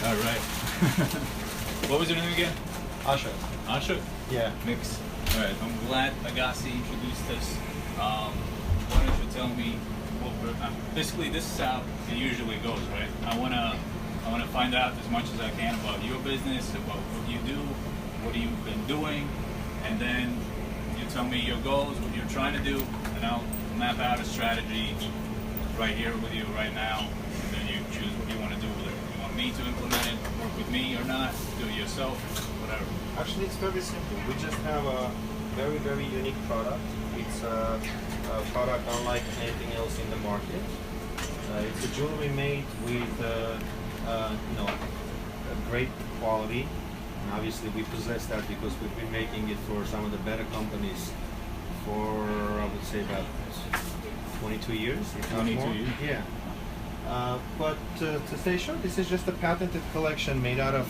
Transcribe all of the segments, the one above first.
All right. What was your name again? Asha. Asha? Yeah. Mix. All right. I'm glad Agassi introduced us. Why don't you tell me basically this is how it usually goes, right? I wanna find out as much as I can about your business, about what you do, what you've been doing, and then you tell me your goals, what you're trying to do, and I'll map out a strategy right here with you right now, and then you choose what you want to do with it. You want me to implement it, work with me or not, do it yourself, whatever. Actually, it's very simple. We just have a very, very unique product. It's a product unlike anything else in the market. It's a jewelry made with a great quality. And obviously, we possess that because we've been making it for some of the better companies for, I would say, about 22 years, if not 22 more. years? Yeah. But to stay short, this is just a patented collection made out of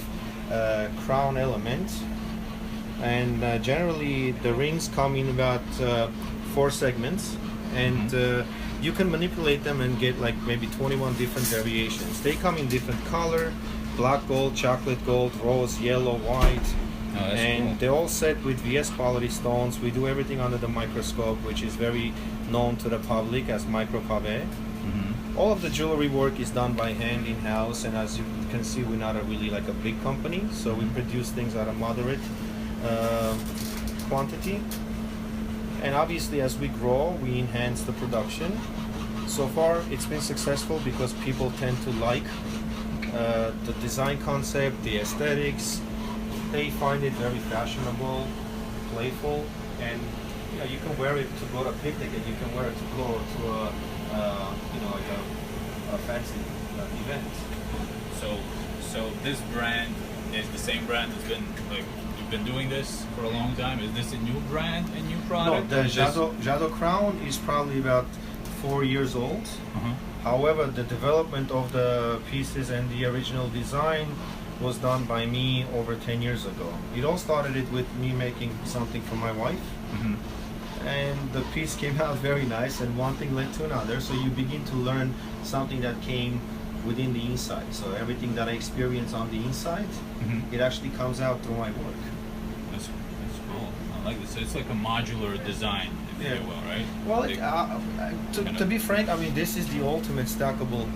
crown elements. And generally, the rings come in about 4 segments, and you can manipulate them and get like maybe 21 different variations. They come in different color: black gold, chocolate gold, rose, yellow, white. Oh, that's and cool. they're all set with VS quality stones. We do everything under the microscope, which is very known to the public as micropave. All of the jewelry work is done by hand in-house, and as you can see, we're not really like a big company, so we produce things at a moderate quantity. And obviously, as we grow, we enhance the production. So far, it's been successful because people tend to like the design concept, the aesthetics. They find it very fashionable, playful, and you can wear it to go to a picnic, and you can wear it to go to a fancy event. So this brand is the same brand that's been like you've been doing this for a long time. Is this a new brand, a new No, product? the Jado crown is probably about 4 years old. However, the development of the pieces and the original design was done by me over 10 years ago. It all started with me making something for my wife. And the piece came out very nice, and one thing led to another, so you begin to learn something that came within the inside. So everything that I experience on the inside, it actually comes out through my work. That's cool. I like this. So it's like a modular design, if you will, right? Well, Like, to be frank, I mean, this is the ultimate stackable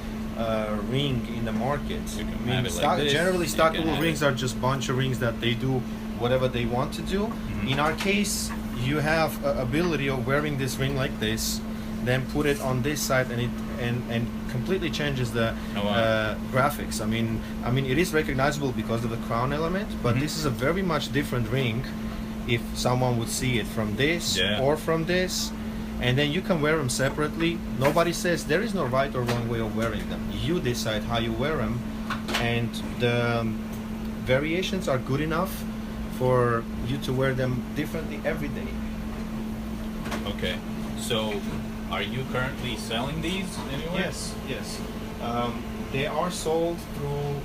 ring in the market. You can I mean, have it like this, generally you can stackable have rings are just bunch of rings that they do whatever they want to do. In our case, you have ability of wearing this ring like this, then put it on this side, and it and completely changes the graphics. I mean, it is recognizable because of the crown element, but this is a very much different ring. If someone would see it from this or from this, and then you can wear them separately. Nobody says there is no right or wrong way of wearing them. You decide how you wear them, and the variations are good enough for you to wear them differently every day. Okay, so are you currently selling these anywhere? Yes. They are sold through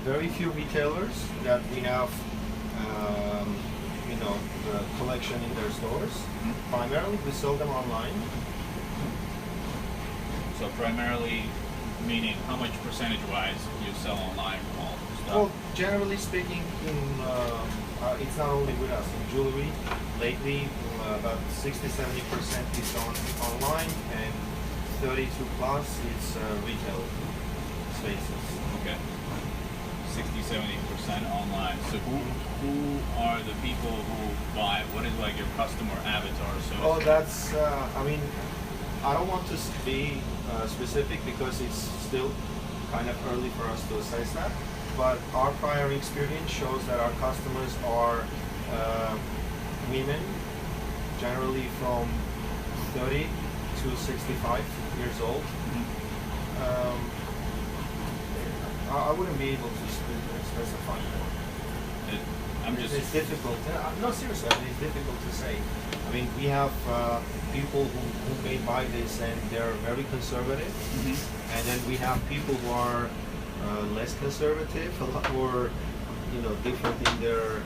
very few retailers that we have, the collection in their stores. Primarily, we sell them online. So primarily, meaning how much percentage-wise you sell online from all the stuff? Well, generally speaking, it's not only with us. In jewelry, lately, about 60-70% is online, and 32 plus is retail spaces. Okay. 60-70% online. So who are the people who buy? What is like your customer avatar? So Oh, that's. I don't want to be specific because it's still kind of early for us to assess that. But our prior experience shows that our customers are women, generally from 30 to 65 years old. I wouldn't be able to specify more. It's difficult. No, seriously, it's difficult to say. I mean, we have people who may buy this and they're very conservative, and then we have people who are less conservative, a lot more, different in their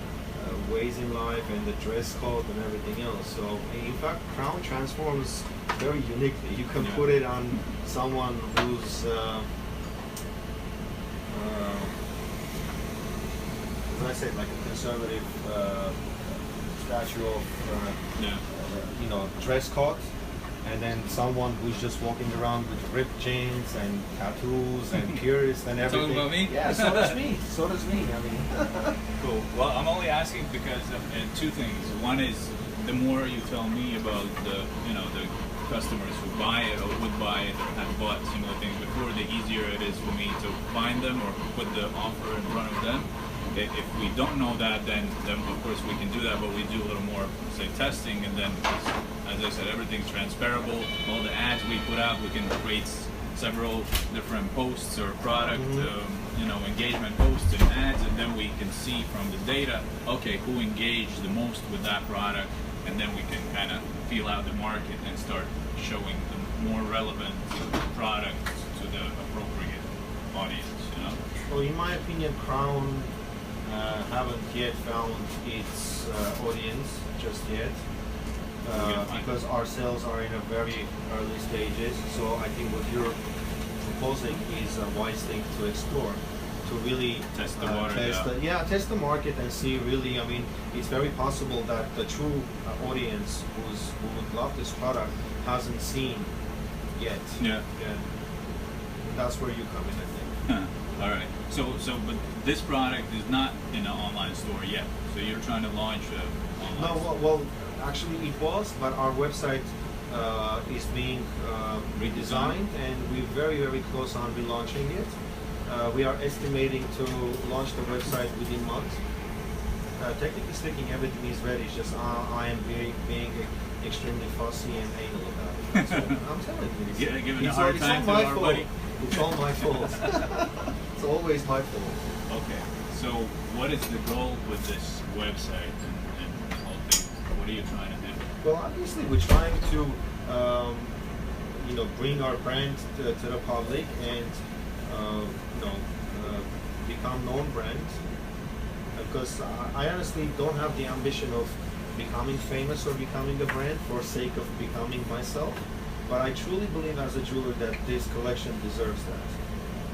ways in life and the dress code and everything else. So, in fact, crown transforms very uniquely. You can put it on someone who's as I said, like a conservative statue of, dress code, and then someone who's just walking around with ripped jeans and tattoos and pierced and everything. Talking about me? Yeah, so does me. So does me. I mean. Cool. Well, I'm only asking because of two things. One is the more you tell me about the customers who buy it or would buy it or have bought similar things before, the easier it is for me to find them or put the offer in front of them. If we don't know that, then of course we can do that, but we do a little more, say, testing, and then, as I said, everything's transferable. All the ads we put out, we can create several different posts or product, engagement posts and ads, and then we can see from the data, okay, who engaged the most with that product, and then we can kind of feel out the market and start showing the more relevant products to the appropriate audience. Well, in my opinion, Crown haven't yet found its audience just yet, because our sales are in a very early stages. So I think what you're proposing is a wise thing to explore, to really test the water, test the market and see really. I mean, it's very possible that the true audience who would love this product hasn't seen yet. Yeah. That's where you come in, I think. All right. But this product is not in an online store yet. So you're trying to launch online. No, well, actually it was, but our website is being redesigned, and we're very, very close on relaunching it. We are estimating to launch the website within months. Technically speaking, everything is ready. It's just I am being extremely fussy and anal about it. So I'm telling you, giving a hard time to our buddy. It's all my fault. It's always my fault. Okay. So what is the goal with this website and whole thing? What are you trying to do? Well, obviously we're trying to, bring our brand to the public and, become known brand. Because I honestly don't have the ambition of becoming famous or becoming a brand for sake of becoming myself. But I truly believe as a jeweler that this collection deserves that.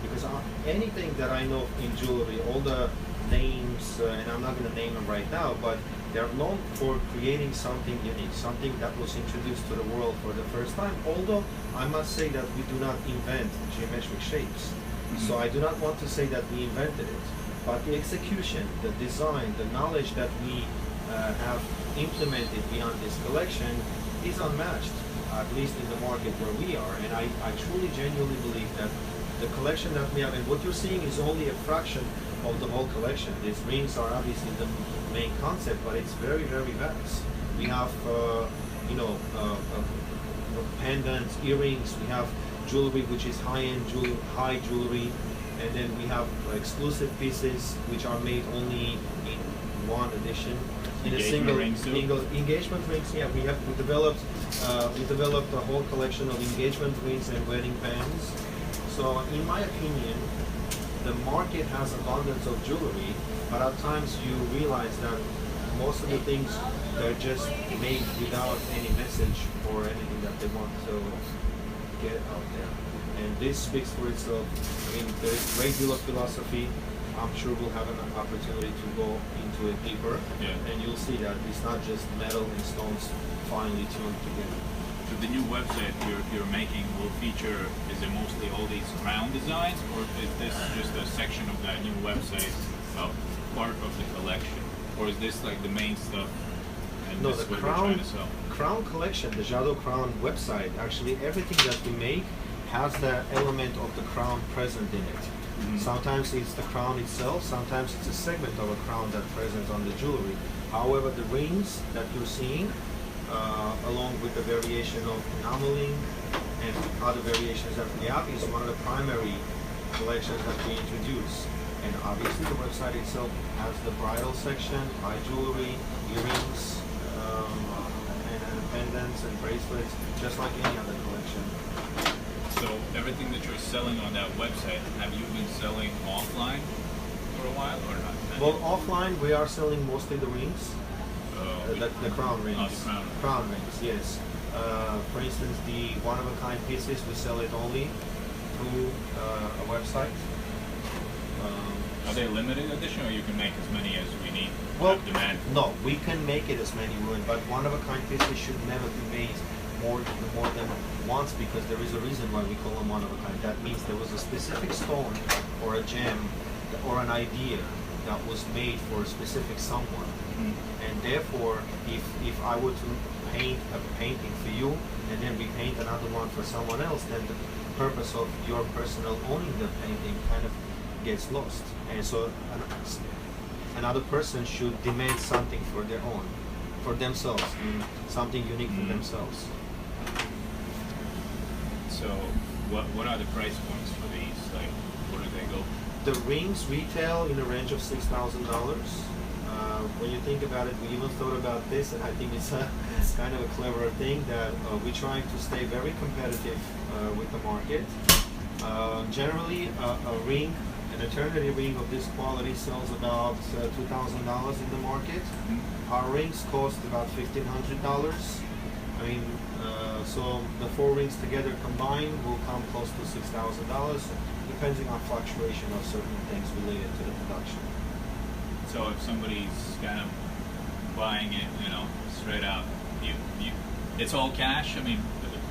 Because anything that I know in jewelry, all the names, and I'm not going to name them right now, but they're known for creating something unique, something that was introduced to the world for the first time. Although I must say that we do not invent geometric shapes. So I do not want to say that we invented it. But the execution, the design, the knowledge that we have implemented beyond this collection is unmatched, at least in the market where we are. And I truly, genuinely believe that the collection that we have, and what you're seeing is only a fraction of the whole collection. These rings are obviously the main concept, but it's very, very vast. We have, pendants, earrings. We have jewelry, which is high-end high jewelry, and then we have exclusive pieces which are made only in one edition. In a single engagement rings. Yeah, we developed a whole collection of engagement rings and wedding bands. So, in my opinion, the market has abundance of jewelry, but at times you realize that most of the things they're just made without any message or anything that they want to get out there. And this speaks for itself. I mean, there's a great deal of philosophy. I'm sure we'll have an opportunity to go into it deeper, and you'll see that it's not just metal and stones finely tuned together. So the new website you're making will feature, is it mostly all these crown designs, or is this just a section of that new website of part of the collection? Or is this like the main stuff and No, this is the what we're trying to sell? crown collection, the Jado Crown website, actually everything that we make has the element of the crown present in it. Sometimes it's the crown itself, sometimes it's a segment of a crown that's present on the jewelry. However, the rings that you're seeing, along with the variation of enameling and other variations that we have, is one of the primary collections that we introduce. And obviously the website itself has the bridal section, high jewelry, earrings, and pendants and bracelets, just like any other collection. So everything that you're selling on that website, have you been selling offline for a while or not? Well, offline we are selling mostly the rings, the crown rings. Oh, the crown rings, yes. For instance, the one-of-a-kind pieces, we sell it only through a website. Are they limited edition, or you can make as many as we need? Well, Have demand. no, we can make it as many we want, but one-of-a-kind pieces should never be made more than once, because there is a reason why we call them one-of-a-kind. That means there was a specific stone or a gem or an idea that was made for a specific someone. Mm-hmm. And therefore, if I were to paint a painting for you and then repaint another one for someone else, then the purpose of your personal owning the painting kind of gets lost. And so another person should demand something for their own, for themselves, something unique for themselves. So, what are the price points for these? Like, where do they go? The rings retail in the range of $6,000. When you think about it, we even thought about this, and I think it's kind of a clever thing that we're trying to stay very competitive with the market. Generally, a ring, an eternity ring of this quality sells about $2,000 in the market. Mm-hmm. Our rings cost about $1,500. I mean, so the 4 rings together combined will come close to $6,000, depending on fluctuation of certain things related to the production. So if somebody's kind of buying it, straight out, it's all cash. I mean,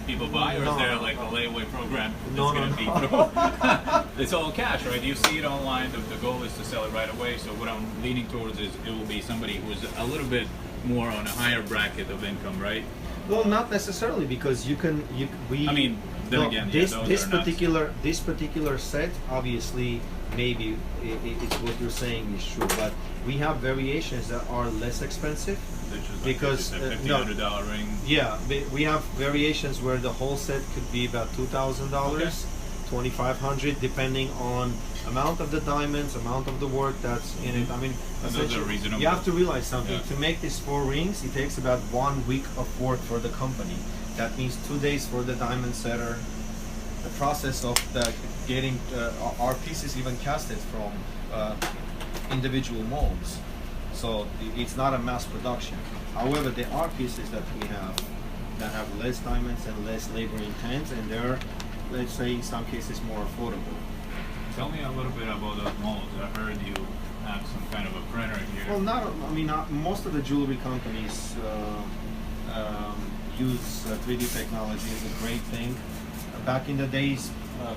people buy, or is there like a layaway program that's going to be through? It's all cash, right? You see it online. The goal is to sell it right away. So what I'm leaning towards is it will be somebody who's a little bit more on a higher bracket of income, right? Well, not necessarily, because this particular set, obviously, maybe it's what you're saying is true, but we have variations that are less expensive. Because $1,500 ring. Yeah, we have variations where the whole set could be about $2,000, okay. $2,500, depending on amount of the diamonds, amount of the work that's in it. I mean, essentially, you have to realize something. Yeah. To make these 4 rings, it takes about 1 week of work for the company. That means 2 days for the diamond setter. The process of getting our pieces even casted from individual molds. So it's not a mass production. However, there are pieces that we have that have less diamonds and less labor intense, and they're, let's say, in some cases more affordable. Tell me a little bit about those molds. I heard you have some kind of a printer here. Well, most of the jewelry companies use 3D technology. Is a great thing. Back in the days,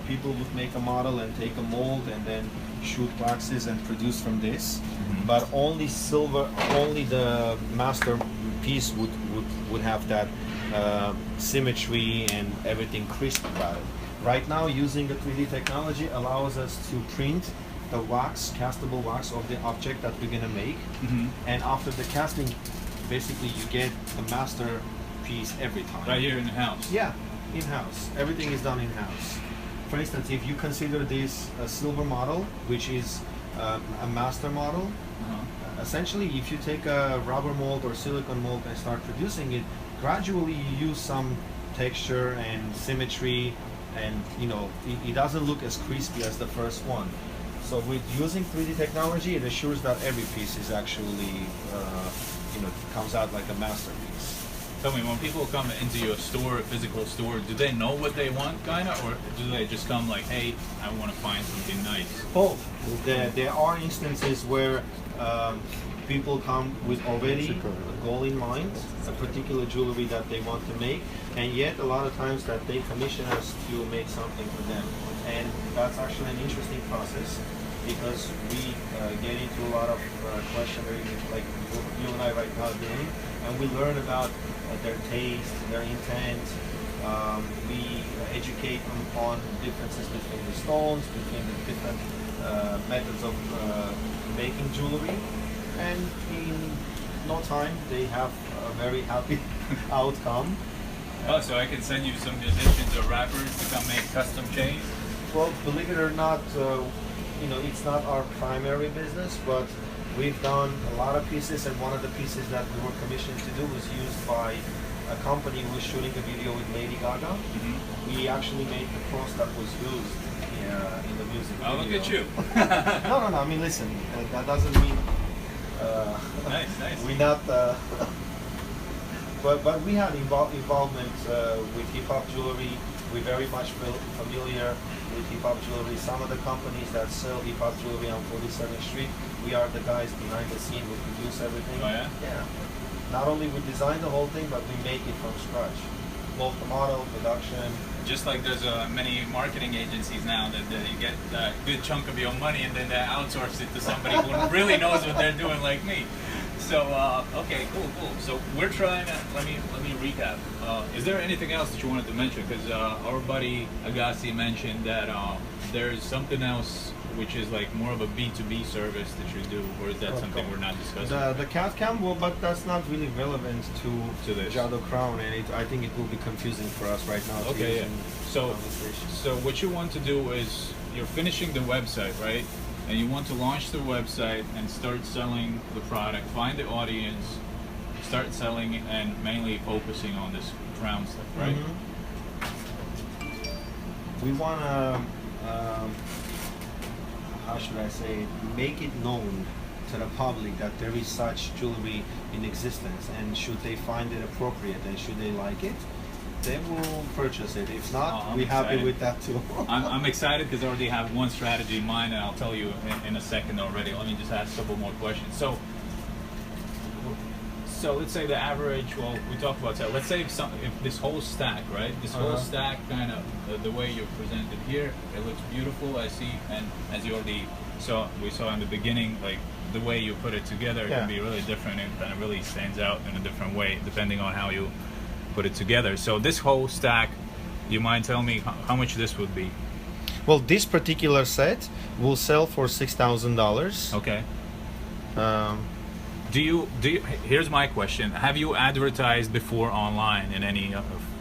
people would make a model and take a mold and then shoot waxes and produce from this. Mm-hmm. But only the masterpiece would have that symmetry and everything crisp about it. Right now, using the 3D technology allows us to print the wax, castable wax of the object that we're gonna make. Mm-hmm. And after the casting, basically you get the masterpiece every time. Right here in the house? Yeah, in-house. Everything is done in-house. For instance, if you consider this a silver model, which is a master model, essentially if you take a rubber mold or silicone mold and start producing it, gradually you use some texture and symmetry, and it doesn't look as crispy as the first one. So with using 3D technology, it assures that every piece is actually comes out like a masterpiece. Tell me, when people come into your store, a physical store, do they know what they want, kind of, or do they just come like, hey, I want to find something nice? Both. There are instances where people come with already a goal in mind, a particular jewelry that they want to make, and yet a lot of times that they commission us to make something for them. And that's actually an interesting process, because we get into a lot of questionnaire, like you and I right now doing, and we learn about their taste, their intent. We educate them on differences between the stones, between the different methods of making jewelry, and in no time they have a very happy outcome. Oh, so I can send you some musicians or rappers to come make custom chains? Well, believe it or not, it's not our primary business, but we've done a lot of pieces, and one of the pieces that we were commissioned to do was used by a company who was shooting a video with Lady Gaga. Mm-hmm. We actually made the cross that was used in the music video. Oh, look at you. No. I mean, listen, that doesn't mean... nice. We're not... but we had involvement with hip-hop jewelry. We're very much familiar with hip-hop jewelry. Some of the companies that sell hip-hop jewelry on 47th Street, we are the guys behind the scene. We produce everything. Oh yeah? Yeah. Not only we design the whole thing, but we make it from scratch. Both the model, production. Just like there's many marketing agencies now that you get a good chunk of your money and then they outsource it to somebody who really knows what they're doing, like me. So okay, cool. So we're trying to let me recap. Is there anything else that you wanted to mention? Because our buddy Agassi mentioned that there's something else which is like more of a B2B service that you do, or is that something we're not discussing? The CAD cam, well, but that's not really relevant to this Jado Crown, and I think it will be confusing for us right now. Okay, yeah. So what you want to do is you're finishing the website, right? And you want to launch the website and start selling the product, find the audience, start selling it, and mainly focusing on this crown stuff, right? We want to, how should I say it, make it known to the public that there is such jewelry in existence, and should they find it appropriate and should they like it, they will purchase it. If not, we're happy with that too. I'm excited because I already have one strategy in mind, and I'll tell you in a second already. Let me just ask a couple more questions. So let's say the average, well, we talked about that. Let's say if this whole stack, right? This whole stack, kind of the way you presented here, it looks beautiful, I see. And as you already we saw in the beginning, like the way you put it together can be really different, and it really stands out in a different way depending on how you put it together. So this whole stack, you mind telling me how much this would be? Well, this particular set will sell for $6,000. Okay. Do you? Here's my question: have you advertised before online in any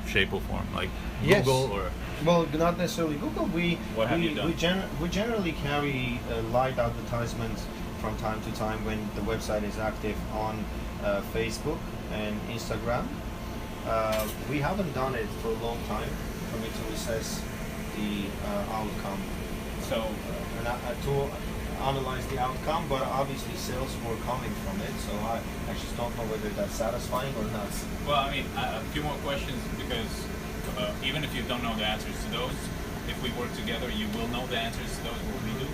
shape or form, like Google or? Well, not necessarily Google. We generally carry light advertisements from time to time when the website is active on Facebook and Instagram. We haven't done it for a long time for me to assess the outcome. So to analyze the outcome, but obviously sales were coming from it, so I just don't know whether that's satisfying or not. Well, I mean, a few more questions, because even if you don't know the answers to those, if we work together, you will know the answers to those what we do,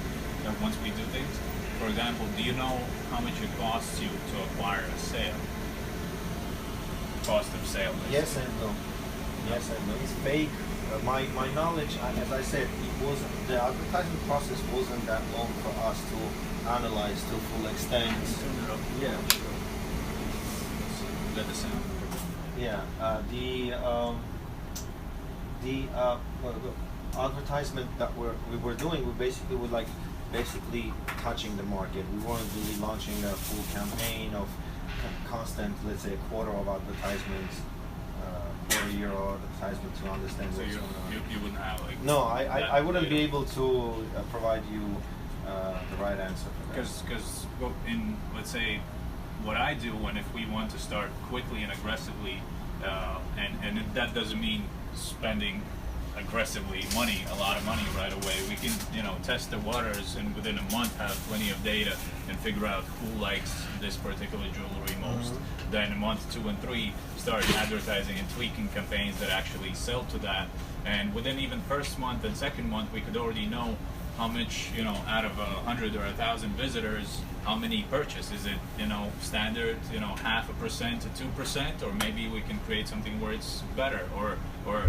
once we do things. For example, do you know how much it costs you to acquire a sale? Cost of sale. Yes and no. Yes and no. It's vague. My knowledge, as I said, the advertising process wasn't that long for us to analyze to full extent. Yeah. Let the sound. Yeah. The advertisement that we were doing, we basically were like touching the market. We weren't really launching a full campaign of constant, let's say, a quarter of advertisements. Quarter-year advertisement to understand what's going on. You wouldn't have like. No, I wouldn't be able to provide you the right answer for that. Because in, let's say, what I do if we want to start quickly and aggressively, and that doesn't mean spending aggressively a lot of money right away. We can, test the waters, and within a month have plenty of data and figure out who likes this particular jewelry most. Then in month 2 and 3, start advertising and tweaking campaigns that actually sell to that. And within even first month and second month, we could already know how much, out of 100 or 1,000 visitors, how many purchase. Is it, standard, 0.5% to 2%, or maybe we can create something where it's better, or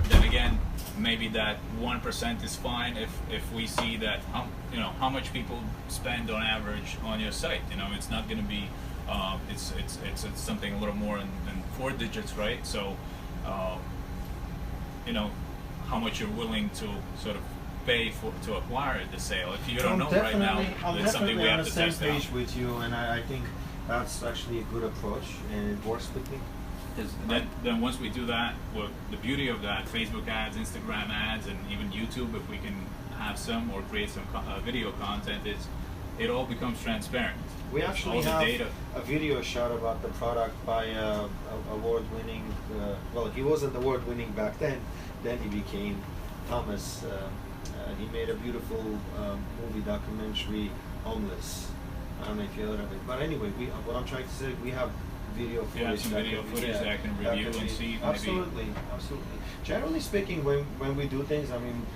then again, maybe that 1% is fine if we see that, how much people spend on average on your site. It's not going to be, it's something a little more than 4 digits, right? So, how much you're willing to sort of pay to acquire the sale. If you don't know right now, it's something we have to test out. I'm definitely on the same page with you, and I think that's actually a good approach, and it works with me. Then once we do that, well, the beauty of that, Facebook ads, Instagram ads, and even YouTube, if we can have some or create some video content, is it all becomes transparent. We actually have a video shot about the product by award-winning, well, he wasn't award-winning back then he became Thomas. He made a beautiful movie documentary, Homeless. I don't know if you heard of it. But anyway, what I'm trying to say, we have video footage. You have some video footage that I can review and see. Absolutely, absolutely. Generally speaking, when we do things, I mean,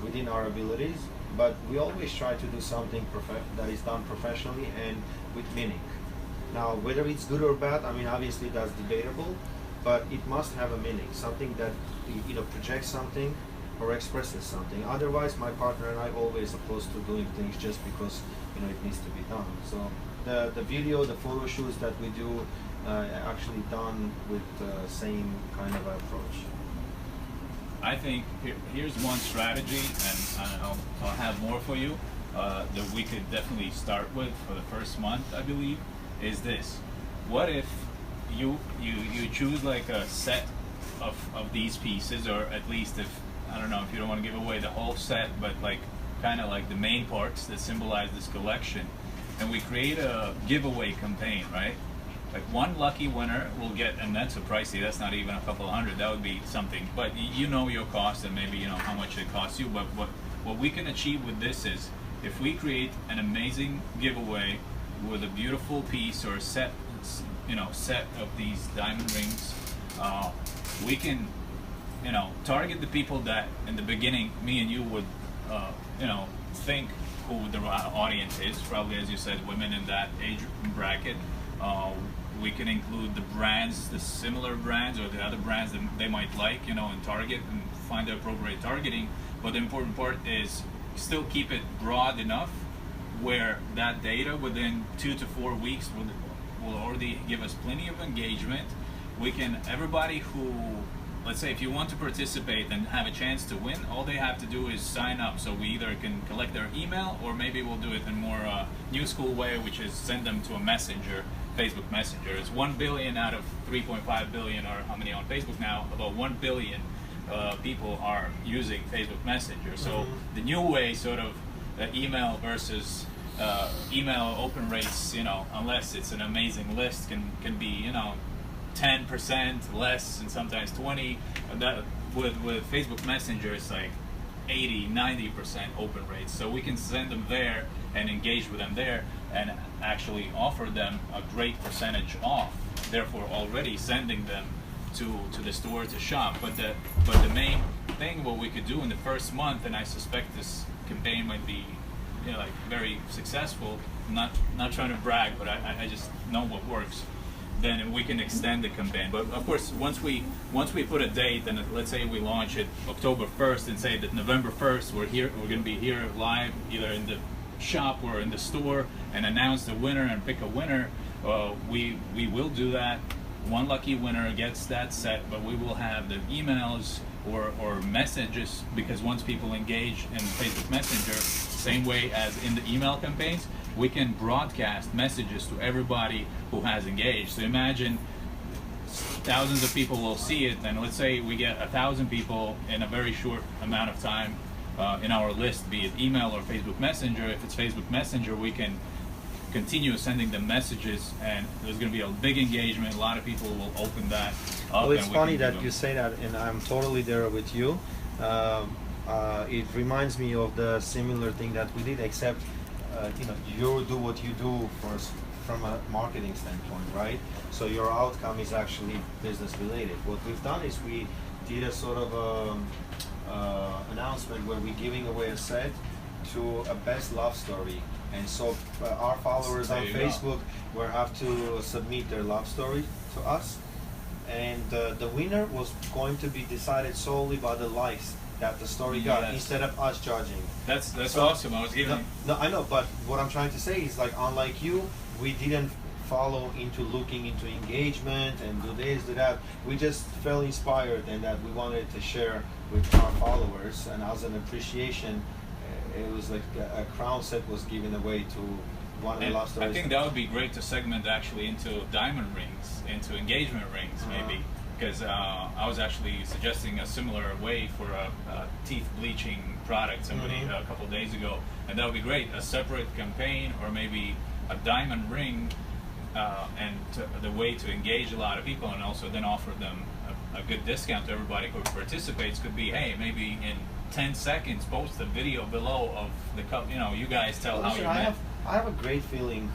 within our abilities, but we always try to do something that is done professionally and with meaning. Now, whether it's good or bad, I mean, obviously that's debatable, but it must have a meaning, something that projects something or expresses something. Otherwise, my partner and I always opposed to doing things just because it needs to be done. So the video, the photo shoots that we do, actually done with the same kind of approach. I think here's one strategy, and I'll have more for you, that we could definitely start with for the first month, I believe, is this. What if you choose like a set of these pieces, or at least if, I don't know, if you don't want to give away the whole set, but like kind of like the main parts that symbolize this collection, and we create a giveaway campaign, right? Like one lucky winner will get, and that's a pricey, that's not even a couple hundred, that would be something, but you know your cost and maybe how much it costs you, but what we can achieve with this is, if we create an amazing giveaway with a beautiful piece or set of these diamond rings, we can target the people that in the beginning me and you would think who the audience is, probably, as you said, women in that age bracket. We can include the brands, the similar brands or the other brands that they might like, and target and find the appropriate targeting. But the important part is still keep it broad enough where that data within 2 to 4 weeks will already give us plenty of engagement. We can, everybody who, let's say if you want to participate and have a chance to win, all they have to do is sign up. So we either can collect their email, or maybe we'll do it in more new school way, which is send them to a messenger, Facebook Messenger. It's 1 billion out of 3.5 billion, or how many on Facebook now? About 1 billion people are using Facebook Messenger. So the new way, sort of email versus email open rates, unless it's an amazing list, can be 10% less and sometimes 20. That with Facebook Messenger, it's like 80-90% open rates. So we can send them there and engage with them there, and actually offer them a great percentage off, therefore already sending them to the store to shop. But the main thing what we could do in the first month, and I suspect this campaign might be like very successful, not trying to brag, but I just know what works, then we can extend the campaign. But of course, once we put a date, and let's say we launch it October 1st, and say that November 1st we're going to be here live, either in the shop or in the store, and announce the winner and pick a winner, we will do that. One lucky winner gets that set, but we will have the emails or messages, because once people engage in Facebook Messenger, same way as in the email campaigns, we can broadcast messages to everybody who has engaged. So imagine thousands of people will see it, and let's say we get 1,000 people in a very short amount of time in our list, be it email or Facebook Messenger. If it's Facebook Messenger, we can continue sending them messages, and there's going to be a big engagement. A lot of people will open that up. Well, it's funny that you say that, and I'm totally there with you. It reminds me of the similar thing that we did, except you do what you do from a marketing standpoint, right? So your outcome is actually business related. What we've done is we did a sort of announcement where we're giving away a set to a best love story, and so our followers on Facebook will have to submit their love story to us, and the winner was going to be decided solely by the likes that the story got, instead of us judging. That's so awesome. I was giving. No, I know, but what I'm trying to say is, like, unlike you, we didn't follow into looking into engagement and do this, do that. We just felt inspired, and that we wanted to share with our followers, and as an appreciation, it was like a crown set was given away to one of the love stories. I think that would be great to segment actually into diamond rings, into engagement rings, maybe. Because I was actually suggesting a similar way for a teeth bleaching product somebody a couple days ago, and that would be great, a separate campaign, or maybe a diamond ring, and the way to engage a lot of people, and also then offer them a good discount to everybody who participates could be, hey, maybe in 10 seconds post a video below of the cup, you guys tell how you met. I have a great feeling,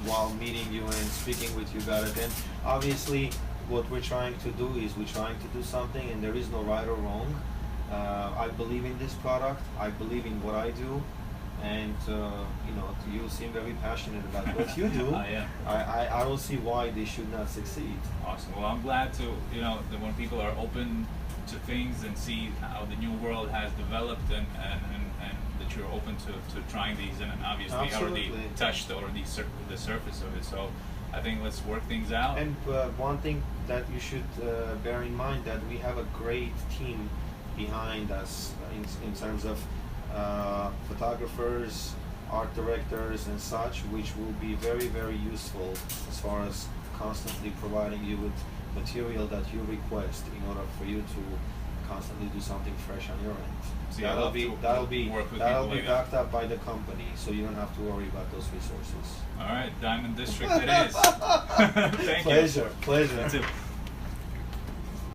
while meeting you and speaking with you about it. And obviously, what we're trying to do is we're trying to do something, and there is no right or wrong. I believe in this product. I believe in what I do, and you seem very passionate about what you do. I am. I don't see why they should not succeed. Awesome. Well, I'm glad to that when people are open to things and see how the new world has developed, and that you're open to trying these, and obviously Absolutely. already touched the surface of it. So I think let's work things out. And one thing that you should bear in mind, that we have a great team behind us in terms of photographers, art directors, and such, which will be very, very useful as far as constantly providing you with material that you request in order for you to constantly do something fresh on your end. See, that'll be work with people like backed up by the company, so you don't have to worry about those resources. All right, Diamond District it is. Thank you. Pleasure. That's it.